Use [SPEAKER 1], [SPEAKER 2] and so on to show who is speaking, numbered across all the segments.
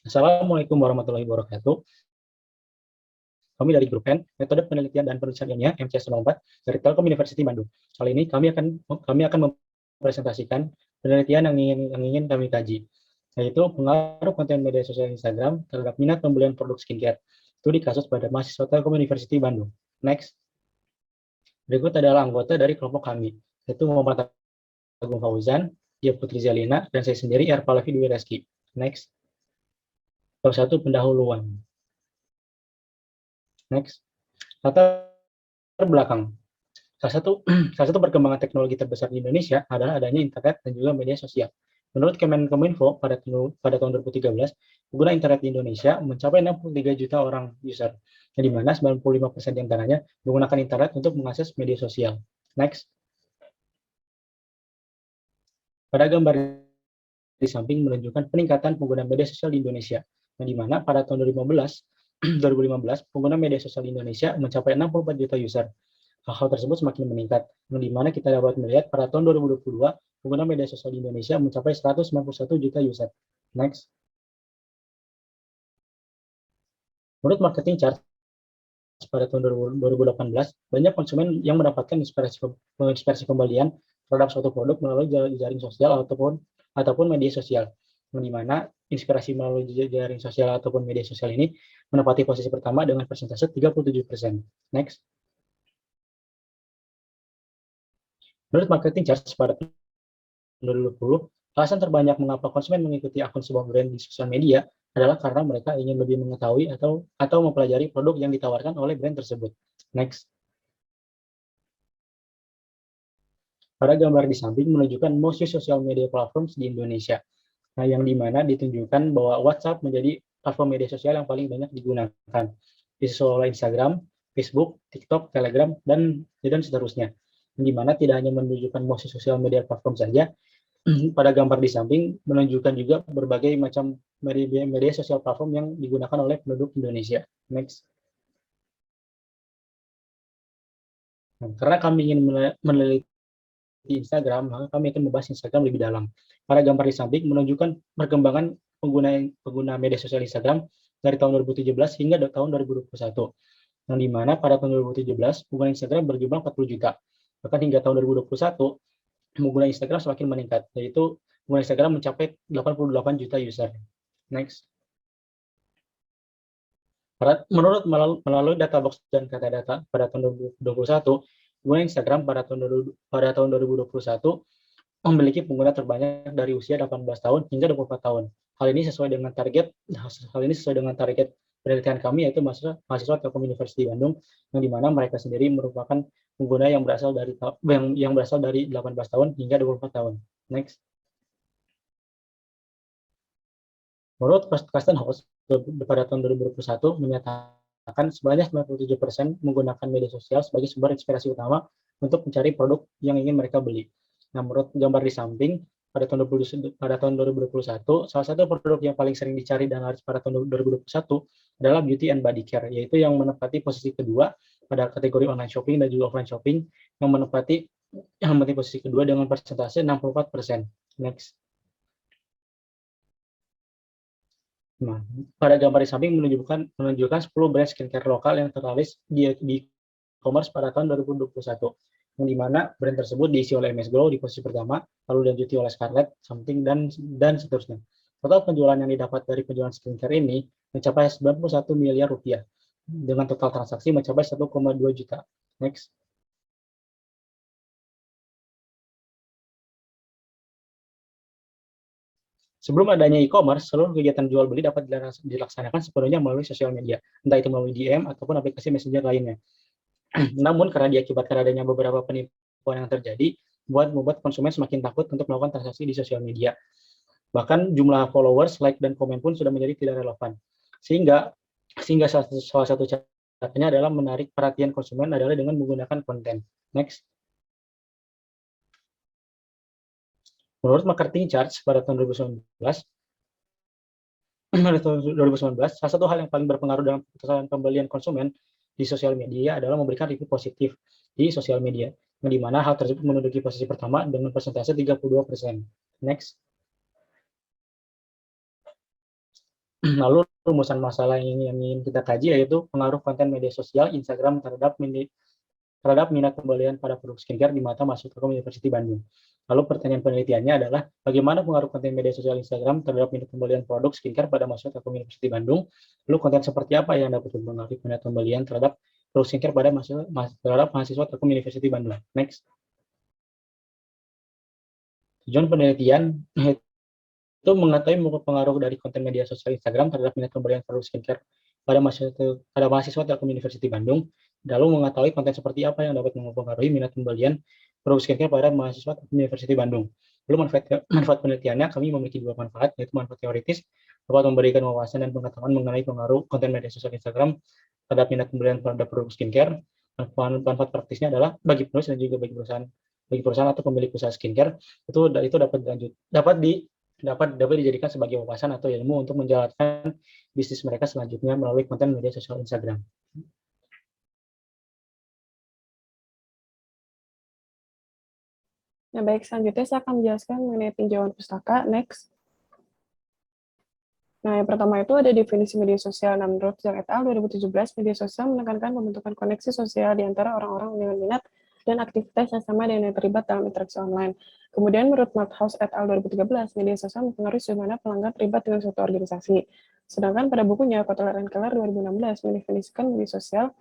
[SPEAKER 1] Assalamualaikum warahmatullahi wabarakatuh. Kami dari Grup N, Metode Penelitian dan Penulisan Ilmiah MCS04 dari Telkom University Bandung. Kali ini kami akan mempresentasikan penelitian yang ingin kami kaji, yaitu pengaruh konten media sosial Instagram terhadap minat pembelian produk skincare. Studi kasus pada mahasiswa Telkom University Bandung. Next. Berikut adalah anggota dari kelompok kami, yaitu Muhammad Agung Fauzan, Dia Putri Zalina, dan saya sendiri Erpalavi Dwi Reski. Next. Satu pendahuluan. Next. Latar belakang. Salah satu perkembangan teknologi terbesar di Indonesia adalah adanya internet dan juga media sosial. Menurut Kemenkominfo pada tahun 2013, pengguna internet di Indonesia mencapai 63 juta orang user, di mana 95% di antaranya menggunakan internet untuk mengakses media sosial. Next. Pada gambar di samping menunjukkan peningkatan pengguna media sosial di Indonesia, di mana pada tahun 2015 pengguna media sosial di Indonesia mencapai 64 juta user. Hal tersebut semakin meningkat, di mana kita dapat melihat pada tahun 2022 pengguna media sosial di Indonesia mencapai 191 juta user. Next. Menurut marketing chart pada tahun 2018, banyak konsumen yang mendapatkan inspirasi pembelian terhadap suatu produk melalui jaring sosial ataupun media sosial, di mana inspirasi melalui jaring sosial ataupun media sosial ini menempati posisi pertama dengan persentase 37%. Next. Menurut marketing charts pada 2020, alasan terbanyak mengapa konsumen mengikuti akun sebuah brand di sosial media adalah karena mereka ingin lebih mengetahui atau mempelajari produk yang ditawarkan oleh brand tersebut. Next. Pada gambar di samping menunjukkan most used social media platforms di Indonesia. Nah, yang dimana ditunjukkan bahwa WhatsApp menjadi platform media sosial yang paling banyak digunakan. Disusul oleh Instagram, Facebook, TikTok, Telegram, dan seterusnya. Di mana tidak hanya menunjukkan most sosial media platform saja, pada gambar di samping menunjukkan juga berbagai macam media sosial platform yang digunakan oleh penduduk Indonesia. Next. Nah, karena kami ingin meneliti Instagram, maka kami akan membahas Instagram lebih dalam. Pada gambar di samping menunjukkan perkembangan pengguna media sosial Instagram dari tahun 2017 hingga tahun 2021. Yang dimana pada tahun 2017 pengguna Instagram berjumlah 40 juta. Bahkan hingga tahun 2021 pengguna Instagram semakin meningkat, yaitu pengguna Instagram mencapai 88 juta user. Next. Menurut melalui data box dan kata data pada tahun 2021, pengguna Instagram pada tahun 2021 memiliki pengguna terbanyak dari usia 18 tahun hingga 24 tahun. Hal ini sesuai dengan target penelitian kami, yaitu mahasiswa Telkom University Bandung, yang dimana mereka sendiri merupakan pengguna yang berasal dari 18 tahun hingga 24 tahun. Next. Menurut Custom House pada tahun 2021 menyatakan sebanyak 97% menggunakan media sosial sebagai sumber inspirasi utama untuk mencari produk yang ingin mereka beli. Nah, menurut gambar di samping pada tahun 2021, salah satu produk yang paling sering dicari dan laris pada tahun 2021 adalah beauty and body care, yaitu yang menempati posisi kedua pada kategori online shopping dan juga offline shopping, yang menempati posisi kedua dengan persentase 64%. Next. Nah, pada gambar di samping menunjukkan 10 brand skincare lokal yang terlaris di e-commerce pada tahun 2021, yang dimana brand tersebut diisi oleh MS Glow di posisi pertama, lalu dilanjuti oleh Scarlett, Something, dan seterusnya. Total penjualan yang didapat dari penjualan skincare ini mencapai 91 miliar rupiah, dengan total transaksi mencapai 1,2 juta. Next. Sebelum adanya e-commerce, seluruh kegiatan jual beli dapat dilaksanakan sepenuhnya melalui sosial media, entah itu melalui DM ataupun aplikasi messenger lainnya. Namun karena diakibatkan adanya beberapa penipuan yang terjadi, membuat konsumen semakin takut untuk melakukan transaksi di sosial media. Bahkan jumlah followers, like, dan komen pun sudah menjadi tidak relevan. Sehingga salah satu caranya adalah menarik perhatian konsumen adalah dengan menggunakan konten. Next. Menurut marketing charts pada tahun 2019, salah satu hal yang paling berpengaruh dalam keputusan pembelian konsumen di sosial media adalah memberikan review positif di sosial media, di mana hal tersebut menduduki posisi pertama dengan persentase 32%. Next. Lalu rumusan masalah yang ingin kita kaji yaitu pengaruh konten media sosial Instagram terhadap minat pembelian pada produk skincare di mata mahasiswa Telkom Universiti Bandung. Lalu pertanyaan penelitiannya adalah bagaimana pengaruh konten media sosial Instagram terhadap minat pembelian produk skincare pada mahasiswa Telkom Universiti Bandung. Lalu konten seperti apa yang dapat mempengaruhi minat pembelian terhadap produk skincare pada mahasiswa Telkom Universiti Bandung. Next. Tujuan penelitian itu mengetahui pengaruh dari konten media sosial Instagram terhadap minat pembelian produk skincare pada mahasiswa Telkom Universiti Bandung, lalu mengetahui konten seperti apa yang dapat mempengaruhi minat pembelian produk skincare pada mahasiswa Telkom Universiti Bandung. Lalu manfaat penelitiannya, kami memiliki dua manfaat, yaitu manfaat teoritis, dapat memberikan wawasan dan pengetahuan mengenai pengaruh konten media sosial Instagram terhadap minat pembelian produk skincare. Manfaat praktisnya adalah bagi penulis dan juga bagi perusahaan atau pemilik usaha skincare itu dapat dijadikan sebagai wawasan atau ilmu untuk menjalankan bisnis mereka selanjutnya melalui konten media sosial Instagram.
[SPEAKER 2] Nah, baik, selanjutnya saya akan menjelaskan mengenai tinjauan pustaka. Next. Nah, yang pertama itu ada definisi media sosial. Nah, menurut Zhang et al. 2017, media sosial menekankan pembentukan koneksi sosial di antara orang-orang dengan minat dan aktivitas yang sama dan yang terlibat dalam interaksi online. Kemudian menurut Malthouse et al. 2013, media sosial mempengaruhi bagaimana pelanggan terlibat dengan suatu organisasi. Sedangkan pada bukunya, Kotler and Keller 2016 mendefinisikan media sosial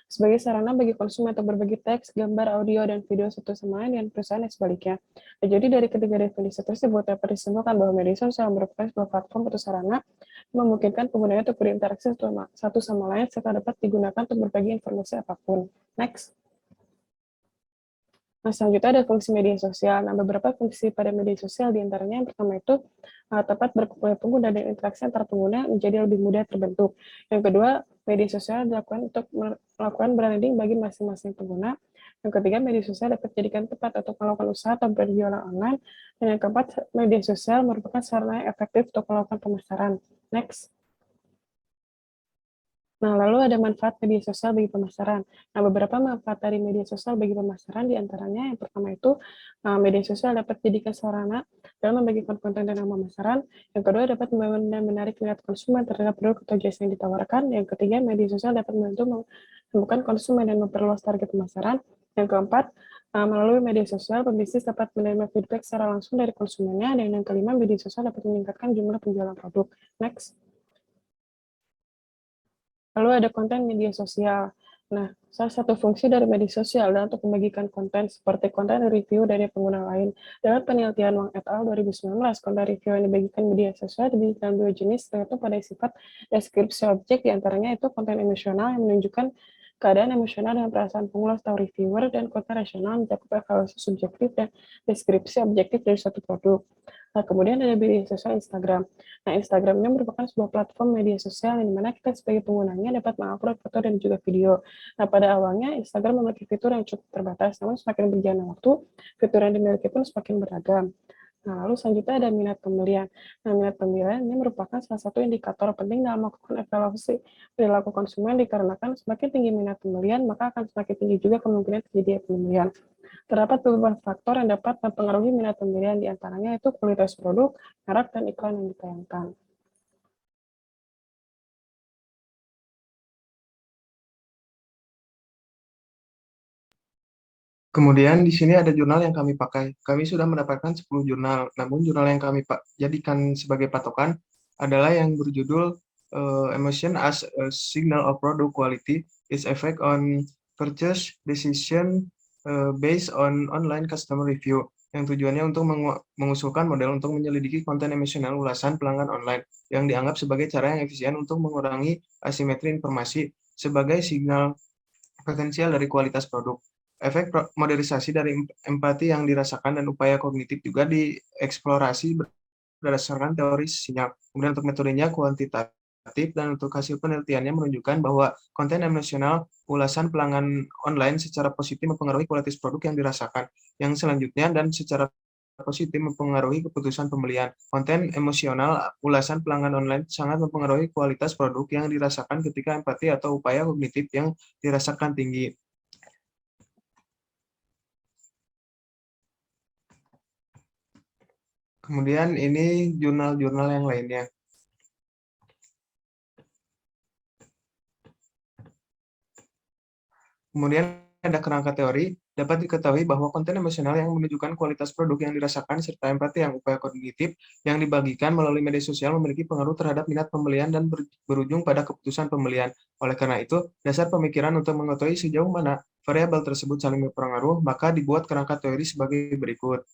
[SPEAKER 2] sebagai sarana bagi konsumen untuk berbagi teks, gambar, audio, dan video satu sama lain dengan perusahaan dan sebaliknya. Nah, jadi dari ketiga definisi tersebut dapat disimpulkan bahwa media sosial merupakan sebuah platform atau sarana memungkinkan penggunanya untuk berinteraksi satu sama lain serta dapat digunakan untuk berbagi informasi apapun. Next. Nah, selanjutnya ada fungsi media sosial. Nah, beberapa fungsi pada media sosial diantaranya yang pertama itu tepat berkumpulnya pengguna dan interaksi antar pengguna menjadi lebih mudah terbentuk. Yang kedua, media sosial dilakukan untuk melakukan branding bagi masing-masing pengguna. Yang ketiga, media sosial dapat dijadikan tempat untuk melakukan usaha atau berjualan online. Dan yang keempat, media sosial merupakan sarana yang efektif untuk melakukan pemasaran. Next. Nah, lalu ada manfaat media sosial bagi pemasaran. Nah, beberapa manfaat dari media sosial bagi pemasaran diantaranya yang pertama itu media sosial dapat dijadikan sarana dalam membagikan konten dan pemasaran. Yang kedua dapat membangun dan menarik minat konsumen terhadap produk atau jasa yang ditawarkan. Yang ketiga, media sosial dapat membantu menemukan konsumen dan memperluas target pemasaran. Yang keempat, melalui media sosial, pebisnis dapat menerima feedback secara langsung dari konsumennya. Dan yang kelima, media sosial dapat meningkatkan jumlah penjualan produk. Next. Lalu ada konten media sosial. Nah, salah satu fungsi dari media sosial adalah untuk membagikan konten seperti konten review dari pengguna lain. Dalam penelitian Wang et al. 2019, konten review yang dibagikan media sosial dibagi dalam dua jenis, yaitu pada sifat deskripsi objek, diantaranya itu konten emosional yang menunjukkan keadaan emosional dan perasaan pengulas atau reviewer, dan konten rasional mencakup evaluasi subjektif dan deskripsi objektif dari suatu produk. Nah, kemudian ada media sosial Instagram. Nah, Instagram ini merupakan sebuah platform media sosial yang dimana kita sebagai penggunanya dapat mengupload foto dan juga video. Nah, pada awalnya Instagram memiliki fitur yang cukup terbatas, namun semakin berjalannya waktu, fitur yang dimiliki pun semakin beragam. Nah, lalu selanjutnya ada minat pembelian. Nah, minat pembelian ini merupakan salah satu indikator penting dalam melakukan evaluasi perilaku konsumen dikarenakan semakin tinggi minat pembelian, maka akan semakin tinggi juga kemungkinan terjadi pembelian. Terdapat beberapa faktor yang dapat mempengaruhi minat pembelian, diantaranya itu kualitas produk, merek, dan iklan yang ditayangkan.
[SPEAKER 3] Kemudian di sini ada jurnal yang kami pakai. Kami sudah mendapatkan 10 jurnal, namun jurnal yang kami jadikan sebagai patokan adalah yang berjudul Emotion as a Signal of Product Quality, Its Effect on Purchase Decision Based on Online Customer Review, yang tujuannya untuk mengusulkan model untuk menyelidiki konten emosional ulasan pelanggan online yang dianggap sebagai cara yang efisien untuk mengurangi asimetri informasi sebagai signal potensial dari kualitas produk. Efek modernisasi dari empati yang dirasakan dan upaya kognitif juga dieksplorasi berdasarkan teori sinyal. Kemudian untuk metodenya kuantitatif dan untuk hasil penelitiannya menunjukkan bahwa konten emosional ulasan pelanggan online secara positif mempengaruhi kualitas produk yang dirasakan. Yang selanjutnya dan secara positif mempengaruhi keputusan pembelian. Konten emosional ulasan pelanggan online sangat mempengaruhi kualitas produk yang dirasakan ketika empati atau upaya kognitif yang dirasakan tinggi. Kemudian ini jurnal-jurnal yang lainnya. Kemudian ada kerangka teori, dapat diketahui bahwa konten emosional yang menunjukkan kualitas produk yang dirasakan serta empati yang upaya kognitif yang dibagikan melalui media sosial memiliki pengaruh terhadap minat pembelian dan berujung pada keputusan pembelian. Oleh karena itu, dasar pemikiran untuk mengetahui sejauh mana variabel tersebut saling berpengaruh, maka dibuat kerangka teori sebagai berikut.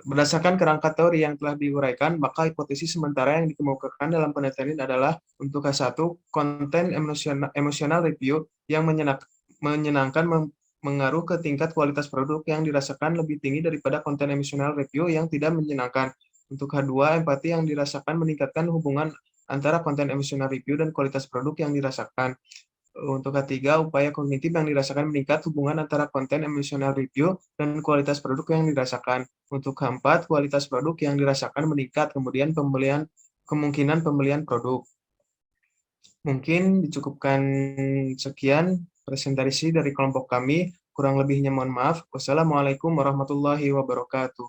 [SPEAKER 3] Berdasarkan kerangka teori yang telah diuraikan, maka hipotesis sementara yang dikemukakan dalam penelitian ini adalah untuk K1, konten emosional review yang menyenangkan mengaruh ke tingkat kualitas produk yang dirasakan lebih tinggi daripada konten emosional review yang tidak menyenangkan. Untuk K2, empati yang dirasakan meningkatkan hubungan antara konten emosional review dan kualitas produk yang dirasakan. Untuk K3, upaya kognitif yang dirasakan meningkat hubungan antara konten emosional review dan kualitas produk yang dirasakan. Untuk K4, kualitas produk yang dirasakan meningkat, kemudian kemungkinan pembelian produk. Mungkin dicukupkan sekian presentasi dari kelompok kami. Kurang lebihnya mohon maaf. Wassalamualaikum warahmatullahi wabarakatuh.